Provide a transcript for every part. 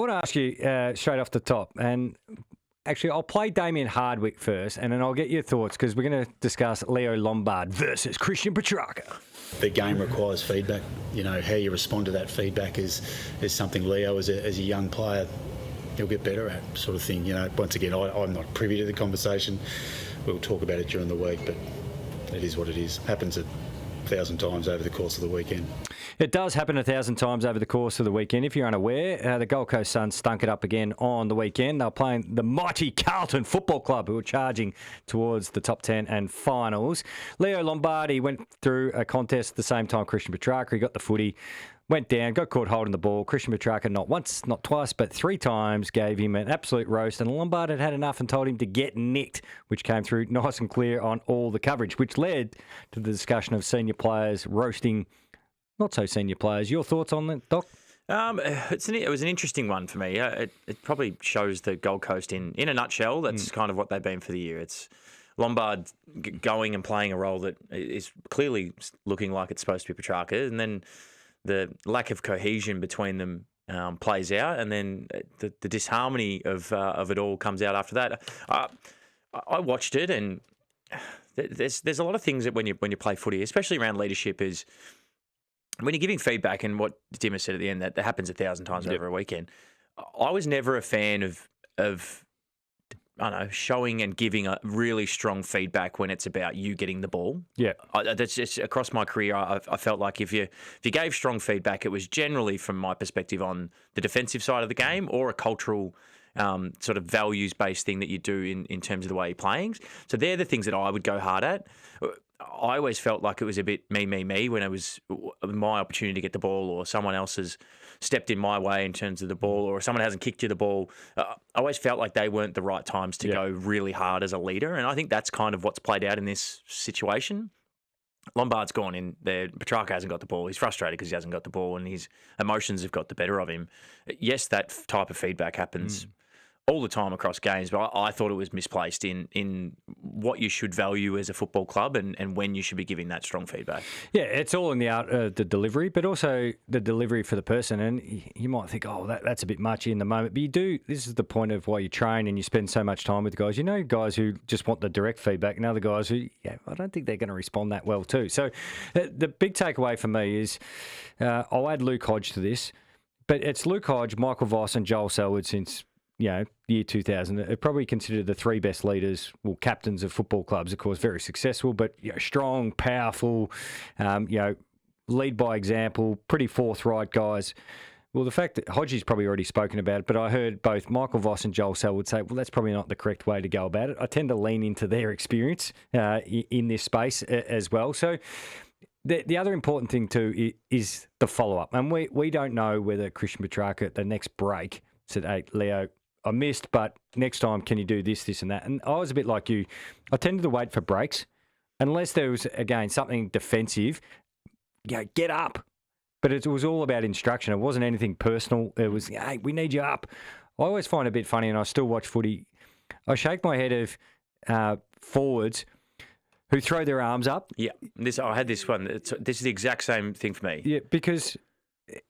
want to ask you straight off the top, and actually I'll play Damien Hardwick first, and then I'll get your thoughts because we're going to discuss Leo Lombard versus Christian Petracca. The game requires feedback. You know, how you respond to that feedback is something Leo, as a young player, he'll get better at, sort of thing. You know, once again, I'm not privy to the conversation. We'll talk about it during the week, but it is what it is. Happens 1,000 times over the course of the weekend. It does happen 1,000 times over the course of the weekend. If you're unaware, the Gold Coast Suns stunk it up again on the weekend. They're playing the mighty Carlton Football Club, who are charging towards the top 10 and finals. Leo Lombardi went through a contest at the same time Christian Petracca. He got the footy, went down, got caught holding the ball. Christian Petracca, not once, not twice, but 3 times, gave him an absolute roast. And Lombard had enough and told him to get nicked, which came through nice and clear on all the coverage, which led to the discussion of senior players roasting not so senior players. Your thoughts on that, Doc? It was an interesting one for me. It probably shows the Gold Coast in a nutshell. That's kind of what they've been for the year. It's Lombard going and playing a role that is clearly looking like it's supposed to be Petracca, and then the lack of cohesion between them plays out, and then the disharmony of it all comes out after that. I watched it, and there's a lot of things that when you play footy, especially around leadership, is when you're giving feedback, and what Tim has said at the end, that happens 1,000 times over a weekend. I was never a fan of I don't know, showing and giving a really strong feedback when it's about you getting the ball. Yeah, that's just across my career. I felt like if you gave strong feedback, it was generally from my perspective on the defensive side of the game or a cultural sort of values-based thing that you do in terms of the way you're playing. So they're the things that I would go hard at. I always felt like it was a bit me when it was my opportunity to get the ball, or someone else has stepped in my way in terms of the ball, or someone hasn't kicked you the ball. I always felt like they weren't the right times to go really hard as a leader. And I think that's kind of what's played out in this situation. Lombard's gone in there. Petracca hasn't got the ball. He's frustrated because he hasn't got the ball, and his emotions have got the better of him. Yes, that type of feedback happens all the time across games, but I thought it was misplaced in what you should value as a football club and when you should be giving that strong feedback. Yeah, it's all in the delivery, but also the delivery for the person. And you might think, oh, that's a bit much in the moment. But you do, this is the point of why you train and you spend so much time with guys. You know, guys who just want the direct feedback, and other guys who, I don't think they're going to respond that well too. So the big takeaway for me is, I'll add Luke Hodge to this, but it's Luke Hodge, Michael Voss and Joel Selwood since year 2000, are probably considered the 3 best leaders, captains of football clubs, of course, very successful, but strong, powerful, lead by example, pretty forthright guys. Well, the fact that Hodgie's probably already spoken about it, but I heard both Michael Voss and Joel Selwood say, well, that's probably not the correct way to go about it. I tend to lean into their experience in this space as well. So the other important thing too is the follow-up. And we don't know whether Christian Petracca at the next break said, hey, Leo, I missed, but next time, can you do this, this, and that? And I was a bit like you. I tended to wait for breaks, unless there was, again, something defensive. Get up. But it was all about instruction. It wasn't anything personal. It was, hey, we need you up. I always find it a bit funny, and I still watch footy. I shake my head of forwards who throw their arms up. Yeah, I had this one. This is the exact same thing for me. Yeah, because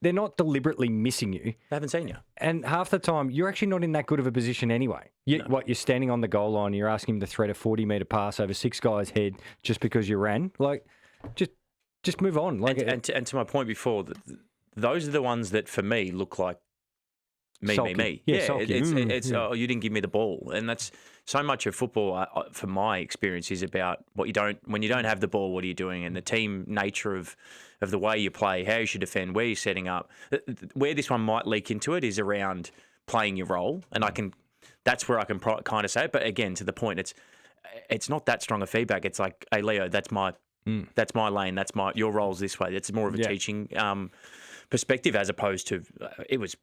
they're not deliberately missing you. They haven't seen you. And half the time, you're actually not in that good of a position anyway. You're standing on the goal line, you're asking him to thread a 40-metre pass over 6 guys' head just because you ran. Like, just move on. Like, and to my point before, those are the ones that, for me, look like me. Yeah, it's oh, you didn't give me the ball. And that's so much of football, from my experience, is about when you don't have the ball, what are you doing? And the team nature of the way you play, how you should defend, where you're setting up. Where this one might leak into it is around playing your role. And that's where I can kind of say it. But again, to the point, it's not that strong of feedback. It's like, hey, Leo, that's my lane. Your role's this way. It's more of a teaching perspective, as opposed to, it was,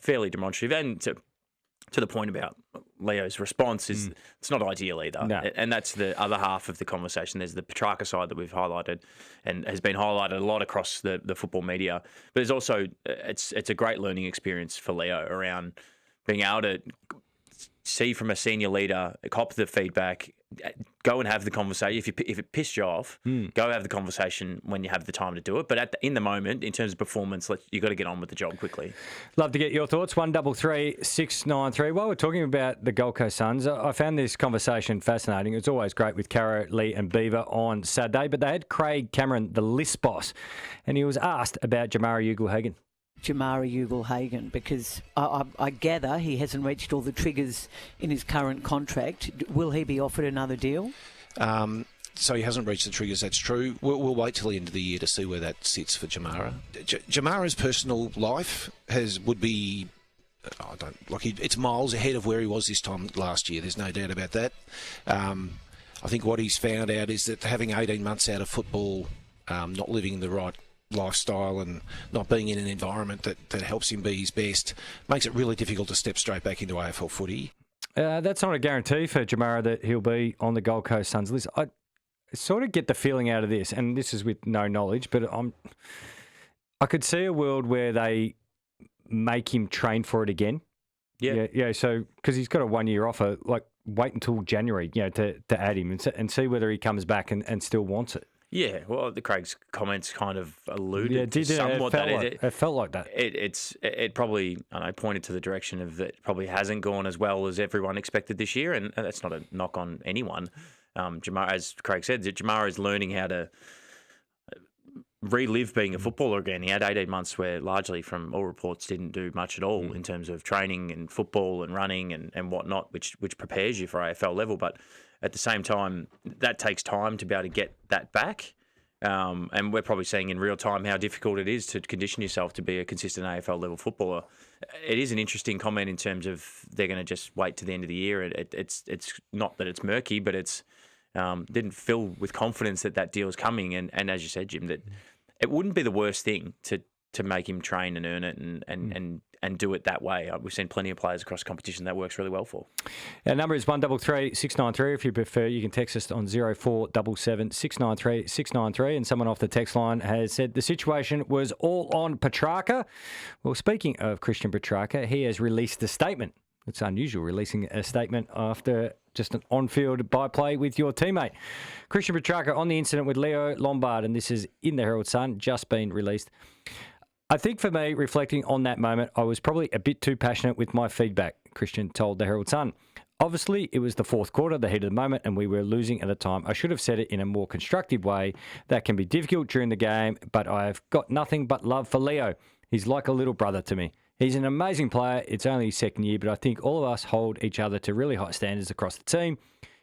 fairly demonstrative. And to the point about Leo's response is it's not ideal either. No. And that's the other half of the conversation. There's the Petracca side that we've highlighted and has been highlighted a lot across the football media. But there's also, it's a great learning experience for Leo around being able to see from a senior leader, cop the feedback, go and have the conversation. If it pissed you off, go have the conversation when you have the time to do it. But in the moment, in terms of performance, you got to get on with the job quickly. Love to get your thoughts. 133 693. While we're talking about the Gold Coast Suns, I found this conversation fascinating. It's always great with Caro, Lee and Beaver on Saturday, but they had Craig Cameron, the list boss, and he was asked about Jamara Ugle-Hagan. Jamara Ugle-Hagan, because I gather he hasn't reached all the triggers in his current contract. Will he be offered another deal? So he hasn't reached the triggers, that's true. We'll wait till the end of the year to see where that sits for Jamara. Jamara's personal life would be... it's miles ahead of where he was this time last year. There's no doubt about that. I think what he's found out is that having 18 months out of football, not living in the right lifestyle and not being in an environment that helps him be his best, makes it really difficult to step straight back into AFL footy. That's not a guarantee for Jamara that he'll be on the Gold Coast Suns list. I sort of get the feeling out of this, and this is with no knowledge, but I could see a world where they make him train for it again. Yeah. So because he's got a 1 year offer, wait until January, to add him and see whether he comes back and still wants it. Yeah, well, Craig's comments kind of alluded to somewhat that it felt like that. It probably pointed to the direction of that probably hasn't gone as well as everyone expected this year, and that's not a knock on anyone. Jamara, as Craig said, Jamara is learning how to relive being a footballer again. He had 18 months where largely, from all reports, didn't do much at all in terms of training and football and running and whatnot, which prepares you for AFL level, but at the same time, that takes time to be able to get that back. And we're probably seeing in real time how difficult it is to condition yourself to be a consistent AFL level footballer. It is an interesting comment in terms of they're going to just wait to the end of the year. It's not that it's murky, but it's didn't fill with confidence that deal's coming. And as you said, Jim, that it wouldn't be the worst thing to make him train and earn it and do it that way. We've seen plenty of players across competition that works really well for. Our number is 133 693. If you prefer, you can text us on 0477 693 693. And someone off the text line has said the situation was all on Petracca. Well, speaking of Christian Petracca, he has released a statement. It's unusual releasing a statement after just an on-field byplay with your teammate. Christian Petracca on the incident with Leo Lombard, and this is in the Herald Sun, just been released. I think for me, reflecting on that moment, I was probably a bit too passionate with my feedback, Christian told the Herald Sun. Obviously, it was the fourth quarter, the heat of the moment, and we were losing at the time. I should have said it in a more constructive way. That can be difficult during the game, but I've got nothing but love for Leo. He's like a little brother to me. He's an amazing player. It's only his second year, but I think all of us hold each other to really high standards across the team.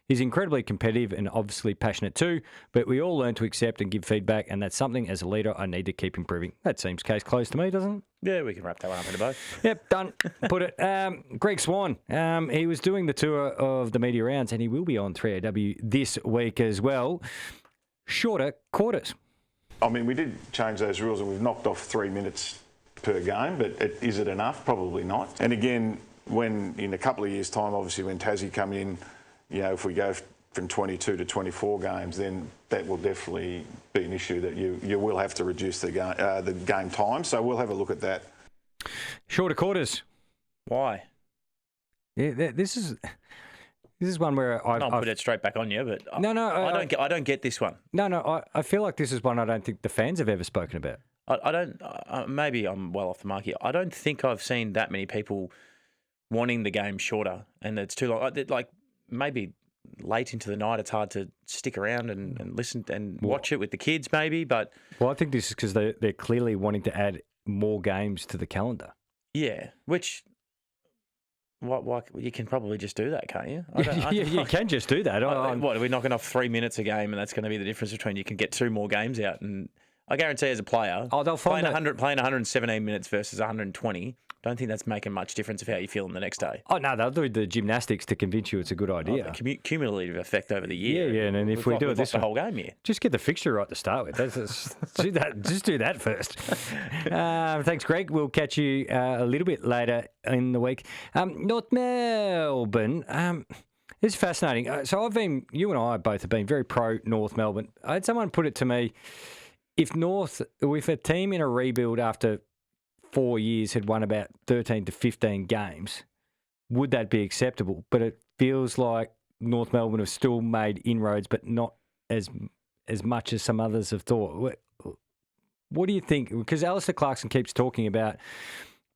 He's incredibly competitive and obviously passionate too, but we all learn to accept and give feedback, and that's something as a leader I need to keep improving. That seems case closed to me, doesn't it? Yeah, we can wrap that one up in a bow. Yep, done. Put it. Greg Swan, he was doing the tour of the media rounds, and he will be on 3AW this week as well. Shorter quarters. I mean, we did change those rules and we've knocked off 3 minutes per game, but is it enough? Probably not. And again, when in a couple of years' time, obviously when Tassie come in, if we go from 22 to 24 games, then that will definitely be an issue that you will have to reduce the game time. So we'll have a look at that. Shorter quarters. Why? Yeah, this is one where I'll put it straight back on you, but I don't get this one. No, I feel like this is one I don't think the fans have ever spoken about. I don't. Maybe I'm well off the mark here. I don't think I've seen that many people wanting the game shorter, and it's too long. Like maybe late into the night, it's hard to stick around and listen and watch it with the kids, maybe. But I think this is because they're clearly wanting to add more games to the calendar. Yeah, which. Why you can probably just do that, can't you? You can just do that. What are we knocking off 3 minutes a game, and that's going to be the difference between you can get 2 more games out and. I guarantee as a player, they'll find playing 117 minutes versus 120, don't think that's making much difference of how you feel in the next day. Oh, no, they'll do the gymnastics to convince you it's a good idea. The cumulative effect over the year. Yeah, and if we do it this the whole game here. Just get the fixture right to start with. Just do that first. Thanks, Greg. We'll catch you a little bit later in the week. North Melbourne. It's fascinating. So you and I both have been very pro North Melbourne. I had someone put it to me, if a team in a rebuild after 4 years had won about 13 to 15 games, would that be acceptable? But it feels like North Melbourne have still made inroads, but not as much as some others have thought. What do you think? Because Alistair Clarkson keeps talking about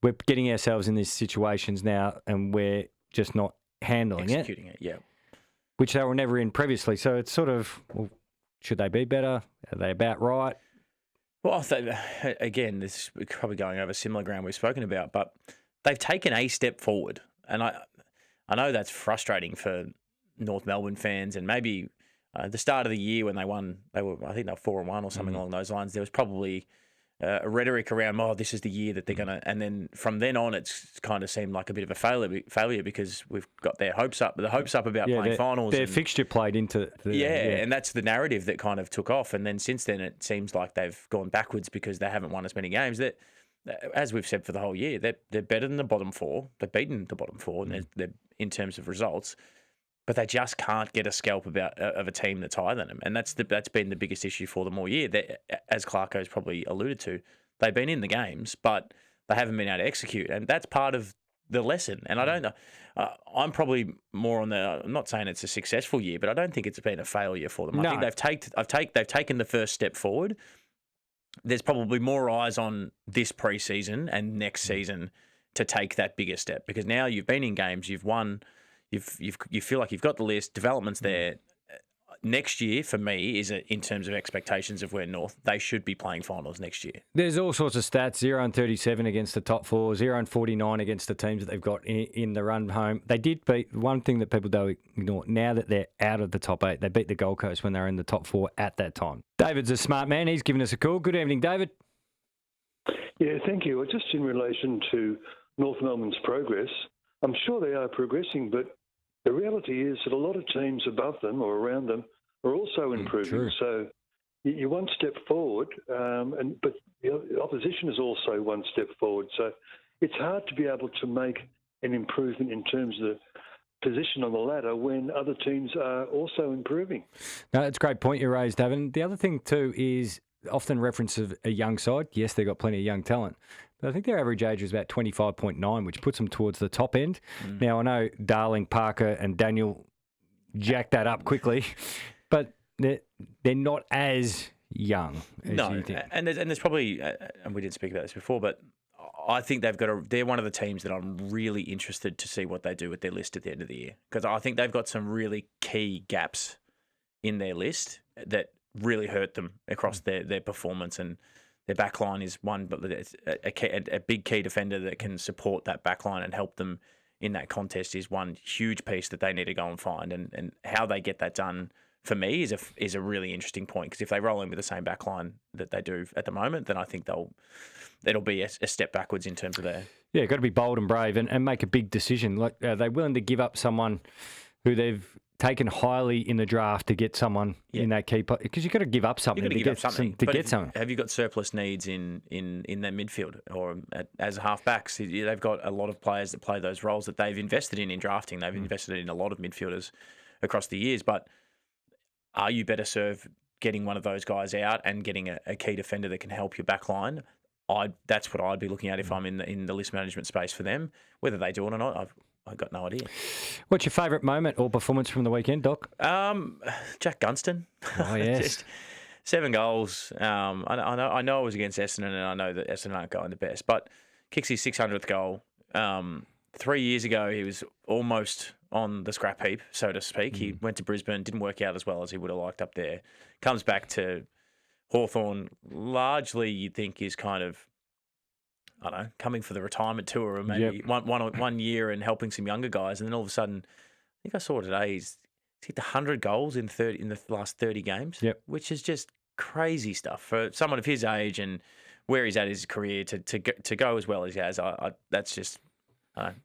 we're getting ourselves in these situations now and we're just not executing it, yeah. Which they were never in previously. So it's sort of, well, should they be better? Are they about right? Well, I think, again, this is probably going over similar ground we've spoken about, but they've taken a step forward. And I know that's frustrating for North Melbourne fans, and maybe the start of the year when they won, I think they were 4-1 or something along those lines. There was probably a rhetoric around, this is the year that they're going to, and then from then on, it's kind of seemed like a bit of a failure because we've got their hopes up. The hopes up about playing finals. Their fixture played into and that's the narrative that kind of took off. And then since then, it seems like they've gone backwards because they haven't won as many games. That, as we've said for the whole year, they're better than the bottom four. They've beaten the bottom four, and they're in terms of results. But they just can't get a scalp of a team that's higher than them, and that's been the biggest issue for them all year. As Clarko's probably alluded to, they've been in the games, but they haven't been able to execute, and that's part of the lesson. And I don't know. I'm probably more on the. I'm not saying it's a successful year, but I don't think it's been a failure for them. No. I think they've taken the first step forward. There's probably more eyes on this preseason and next season to take that bigger step, because now you've been in games, you've won. You feel like you've got the list, developments there. Next year, for me, is in terms of expectations of where North, they should be playing finals next year. There's all sorts of stats, 0-37 against the top four, 0-49 against the teams that they've got in the run home. They did beat, one thing that people don't ignore, now that they're out of the top 8, they beat the Gold Coast when they were in the top 4 at that time. David's a smart man. He's given us a call. Good evening, David. Yeah, thank you. Just in relation to North Melbourne's progress, I'm sure they are progressing, but the reality is that a lot of teams above them or around them are also improving. True. So you're one step forward, but the opposition is also one step forward. So it's hard to be able to make an improvement in terms of the position on the ladder when other teams are also improving. No, that's a great point you raised, Davin. The other thing too is often reference of a young side. Yes, they've got plenty of young talent, but I think their average age was about 25.9, which puts them towards the top end. Now, I know Darling, Parker and Daniel jacked that up quickly, but they're not as young as you think. And there's probably, and we didn't speak about this before, but I think they're one of the teams that I'm really interested to see what they do with their list at the end of the year, because I think they've got some really key gaps in their list that really hurt them across their performance, and their backline is one, but a big key defender that can support that backline and help them in that contest is one huge piece that they need to go and find, and how they get that done for me is a really interesting point, because if they roll in with the same backline that they do at the moment, then I think it'll be a step backwards in terms of their... Yeah, got to be bold and brave and make a big decision. Like, are they willing to give up someone who they've taken highly in the draft to get someone in that key... Because you've got to give up something to get something. Have you got surplus needs in their midfield or as halfbacks? They've got a lot of players that play those roles that they've invested in drafting. They've invested in a lot of midfielders across the years, but are you better served getting one of those guys out and getting a key defender that can help your back line? That's what I'd be looking at if I'm in the list management space for them. Whether they do it or not, I've got no idea. What's your favourite moment or performance from the weekend, Doc? Jack Gunston. Oh, yes. Just 7 goals. I know it was against Essendon, and I know that Essendon aren't going the best, but kicks his 600th goal. 3 years ago, he was almost on the scrap heap, so to speak. He went to Brisbane, didn't work out as well as he would have liked up there. Comes back to Hawthorn, largely you'd think is kind of, I don't know, coming for the retirement tour, or maybe one year and helping some younger guys. And then all of a sudden, I think I saw today, he's hit 100 goals in the last 30 games, which is just crazy stuff for someone of his age and where he's at his career to go as well as he has. That's just...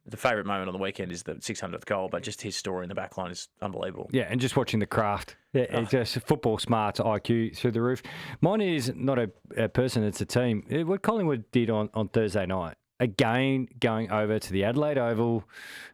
the favourite moment on the weekend is the 600th goal, but just his story in the back line is unbelievable. Yeah, and just watching the craft. It's just football smarts, IQ through the roof. Mine is not a person, it's a team. What Collingwood did on Thursday night, again, going over to the Adelaide Oval,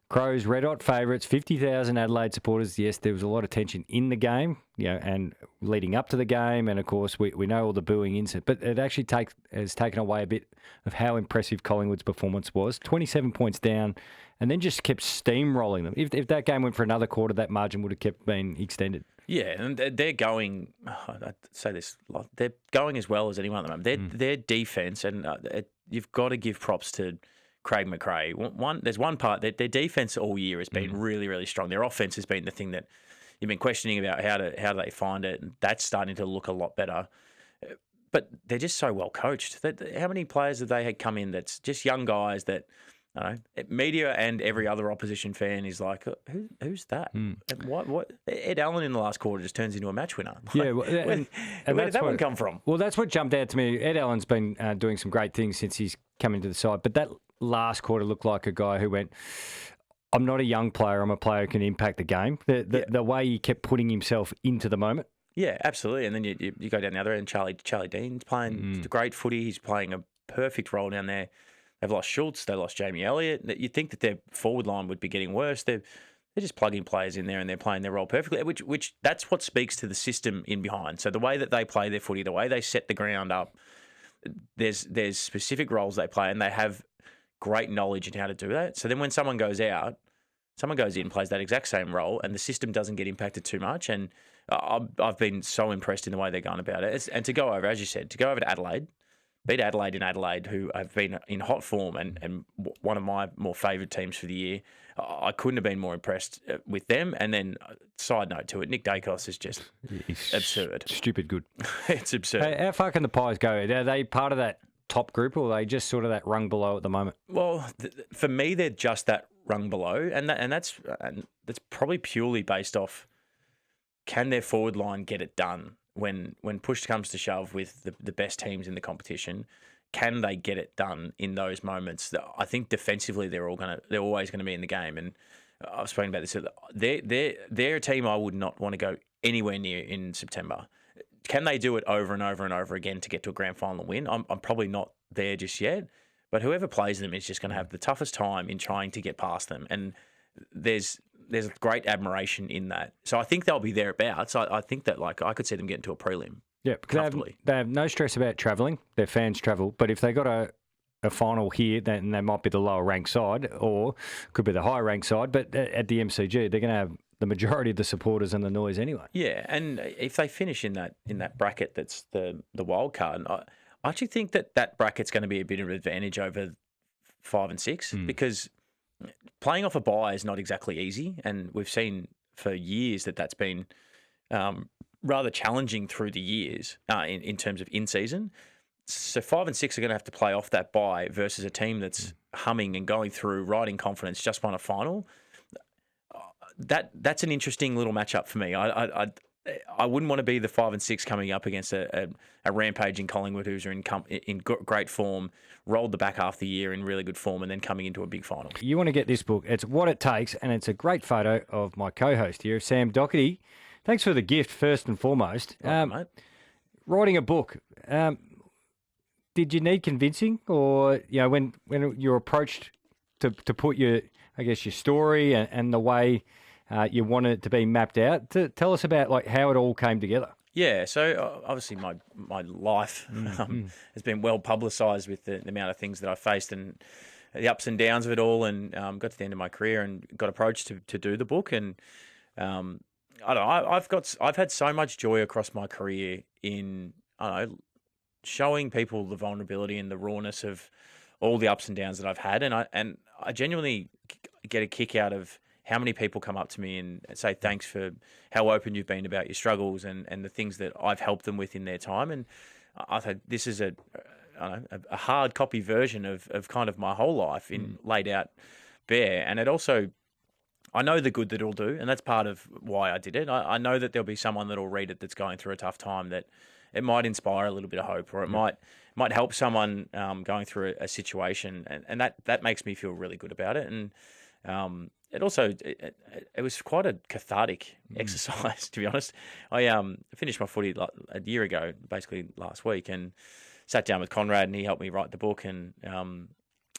Crows red hot favourites, 50,000 Adelaide supporters. Yes, there was a lot of tension in the game, and leading up to the game, and of course we know all the booing incident, but it actually has taken away a bit of how impressive Collingwood's performance was. 27 points down and then just kept steamrolling them. If that game went for another quarter, that margin would have kept being extended. Yeah, and they're going. I'd say this a lot. They're going as well as anyone at the moment. Their defense, and you've got to give props to Craig McRae. There's one part that their defense all year has been really, really strong. Their offense has been the thing that you've been questioning about how do they find it, and that's starting to look a lot better. But they're just so well coached. How many players have they had come in that's just young guys that, media and every other opposition fan is like, who's that? And what? Ed Allen in the last quarter just turns into a match winner. Like, Yeah, where did that one come from? Well, that's what jumped out to me. Ed Allen's been doing some great things since he's come into the side, but that last quarter looked like a guy who went, I'm not a young player, I'm a player who can impact the game. The way he kept putting himself into the moment. Yeah, absolutely. And then you go down the other end, Charlie Dean's playing great footy. He's playing a perfect role down there. They've lost Schultz, they lost Jamie Elliott. You'd think that their forward line would be getting worse. They're just plugging players in there and they're playing their role perfectly, which that's what speaks to the system in behind. So the way that they play their footy, the way they set the ground up, there's specific roles they play and they have great knowledge in how to do that. So then when someone goes out, someone goes in, plays that exact same role, and the system doesn't get impacted too much. And I've been so impressed in the way they're going about it. And to go over, as you said, to go over to Adelaide, beat Adelaide in Adelaide, who have been in hot form and one of my more favoured teams for the year. I couldn't have been more impressed with them. And then, side note to it, Nick Dacos is just absurd. Stupid good. It's absurd. Hey, how far can the Pies go? Are they part of that top group, or are they just sort of that rung below at the moment? Well, for me, they're just that rung below, and that's probably purely based off, can their forward line get it done when push comes to shove with the best teams in the competition? Can they get it done in those moments? I think defensively they're always going to be in the game, and I've spoken about this. They're a team I would not want to go anywhere near in September. Can they do it over and over and over again to get to a grand final win? I'm probably not there just yet, but whoever plays them is just going to have the toughest time in trying to get past them, and there's great admiration in that. So I think they'll be thereabouts. I think that I could see them getting to a prelim. Yeah, because they have no stress about travelling. Their fans travel, but if they got a final here, then they might be the lower ranked side, or could be the higher ranked side. But at the MCG, they're going to have the majority of the supporters and the noise anyway. Yeah, and if they finish in that bracket, that's the wild card. I actually think that bracket's going to be a bit of an advantage over 5 and 6 because playing off a bye is not exactly easy, and we've seen for years that's been rather challenging through the years in terms of in-season. So 5 and 6 are going to have to play off that bye versus a team that's humming and going through, riding confidence, just won a final. That's an interesting little matchup for me. I wouldn't want to be the 5 and 6 coming up against a rampaging Collingwood who's in great form, rolled the back half of the year in really good form, and then coming into a big final. You want to get this book. It's What It Takes, and it's a great photo of my co-host here, Sam Docherty. Thanks for the gift, first and foremost. Mate. Writing a book, did you need convincing, or when you're approached to put your story and the way you want it to be mapped out? Tell us about how it all came together. Yeah, so obviously my life has been well publicised with the amount of things that I've faced and the ups and downs of it all, and got to the end of my career and got approached to do the book, and I don't know. I've had so much joy across my career in showing people the vulnerability and the rawness of all the ups and downs that I've had, and I genuinely get a kick out of how many people come up to me and say thanks for how open you've been about your struggles and the things that I've helped them with in their time. And I think this is a hard copy version of kind of my whole life laid out bare. And it also, I know the good that it'll do, and that's part of why I did it. I know that there'll be someone that'll read it that's going through a tough time, that it might inspire a little bit of hope, or it might help someone going through a situation, and that makes me feel really good about it. And it also it was quite a cathartic exercise, to be honest. I finished my footy a year ago, basically last week, and sat down with Conrad, and he helped me write the book, and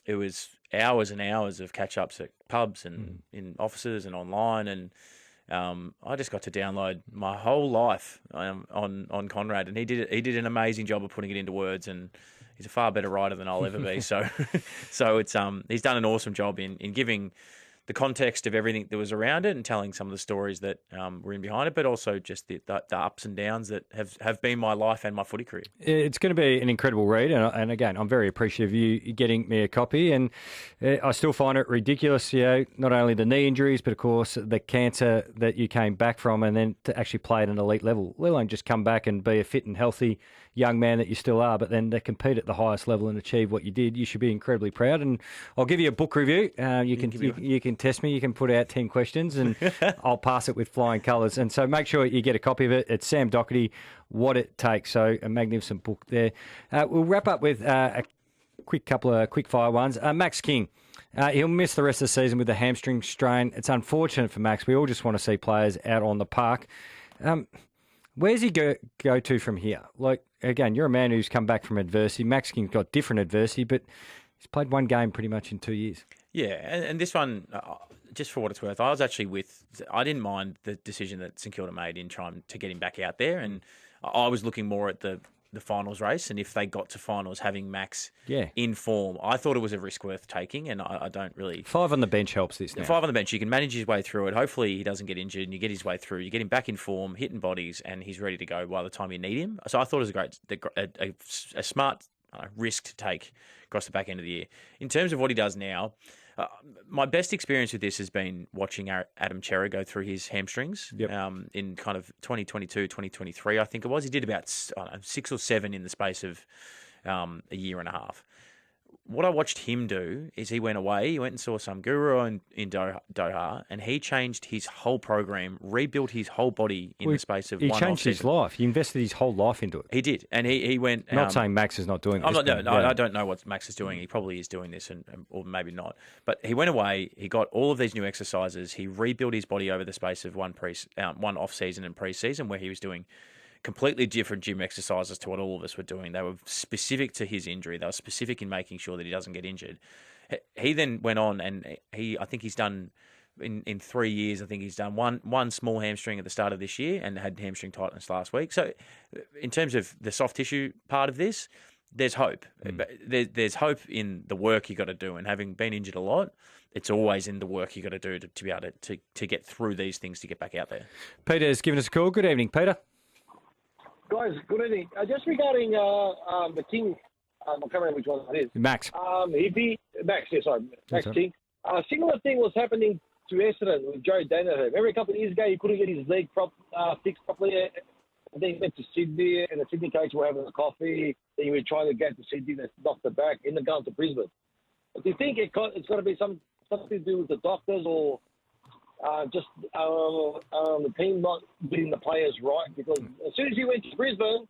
it was hours and hours of catch-ups at pubs and in offices and online, and I just got to download my whole life on Conrad, and he did an amazing job of putting it into words, and he's a far better rider than I'll ever be. So it's he's done an awesome job in giving the context of everything that was around it and telling some of the stories that were in behind it, but also just the ups and downs that have been my life and my footy career. It's going to be an incredible read, and again, I'm very appreciative of you getting me a copy, and I still find it ridiculous, not only the knee injuries, but of course the cancer that you came back from, and then to actually play at an elite level, let alone just come back and be a fit and healthy young man that you still are, but then to compete at the highest level and achieve what you did. You should be incredibly proud, and I'll give you a book review. You can test me. You can put out 10 questions, and I'll pass it with flying colours. And so make sure you get a copy of it. It's Sam Docherty, What It Takes. So a magnificent book there. We'll wrap up with a couple of quick fire ones. Max King. He'll miss the rest of the season with a hamstring strain. It's unfortunate for Max. We all just want to see players out on the park. Where's he go to from here? Like, again, you're a man who's come back from adversity. Max King's got different adversity, but he's played one game pretty much in 2 years. Yeah, and this one, just for what it's worth, I didn't mind the decision that St Kilda made in trying to get him back out there, and I was looking more at the finals race, and if they got to finals having Max in form, I thought it was a risk worth taking, and I don't really... 5 on the bench helps this now. 5 on the bench, you can manage his way through it. Hopefully he doesn't get injured, and you get his way through. You get him back in form, hitting bodies, and he's ready to go by the time you need him. So I thought it was a smart risk to take across the back end of the year. In terms of what he does now... my best experience with this has been watching Adam Cerra go through his hamstrings in kind of 2022, 2023, I think it was. He did about 6 or 7 in the space of a year and a half. What I watched him do is he went away, he went and saw some guru in Doha, and he changed his whole program, rebuilt his whole body in the space of 1 off season. He changed his life. He invested his whole life into it. He did. And he went... Not saying Max is not doing this. I don't know what Max is doing. He probably is doing this, or maybe not. But he went away, he got all of these new exercises, he rebuilt his body over the space of one off-season and pre-season, where he was doing completely different gym exercises to what all of us were doing. They were specific to his injury. They were specific in making sure that he doesn't get injured. He then went on, and I think he's done in 3 years. I think he's done one small hamstring at the start of this year, and had hamstring tightness last week. So, in terms of the soft tissue part of this, there's hope. But there's hope in the work you got to do, and having been injured a lot, it's always in the work you got to do to be able to get through these things to get back out there. Peter's given us a call. Good evening, Peter. Guys, good evening. Just regarding the King, I can't remember which one it is. Max. Max King. Similar thing was happening to Essendon with Joe Danaher. Every couple of years ago, he couldn't get his leg fixed properly. I think he went to Sydney, and the Sydney coach were having a coffee. Then he was trying to get to Sydney, and knocked it back, and then going to Brisbane. But do you think it's got to be something to do with the doctors, or just the team not getting the players right? Because as soon as he went to Brisbane,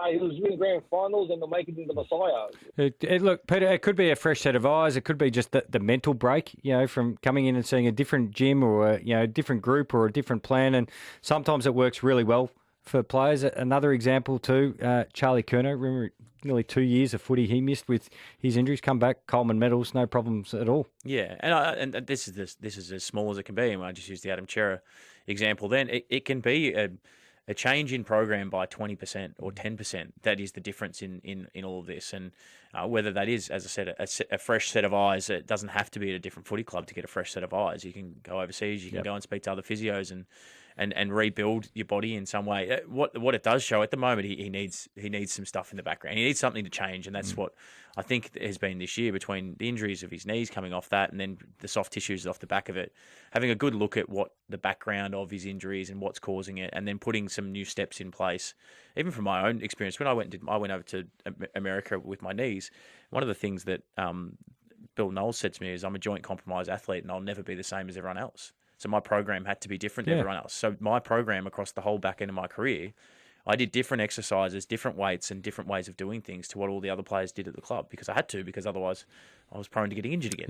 he was winning grand finals and they're making him the Messiah. Look, Peter, it could be a fresh set of eyes. It could be just the mental break, from coming in and seeing a different gym or a different group or a different plan. And sometimes it works really well for players. Another example too, Charlie Curnow. Remember, nearly 2 years of footy he missed with his injuries. Come back, Coleman medals, no problems at all. Yeah, and this is as small as it can be. And I just used the Adam Cerra example. Then it can be a change in program by 20% or 10%. That is the difference in all of this. And whether that is, as I said, a fresh set of eyes, it doesn't have to be at a different footy club to get a fresh set of eyes. You can go overseas, you can go and speak to other physios and rebuild your body in some way. What it does show at the moment, he needs some stuff in the background. He needs something to change, and that's what I think has been this year, between the injuries of his knees coming off that and then the soft tissues off the back of it. Having a good look at what the background of his injuries and what's causing it, and then putting some new steps in place. Even from my own experience, when I went over to America with my knees, one of the things that Bill Knowles said to me is, I'm a joint compromise athlete and I'll never be the same as everyone else. So my program had to be different to everyone else. So my program across the whole back end of my career, I did different exercises, different weights, and different ways of doing things to what all the other players did at the club, because I had to, because otherwise I was prone to getting injured again.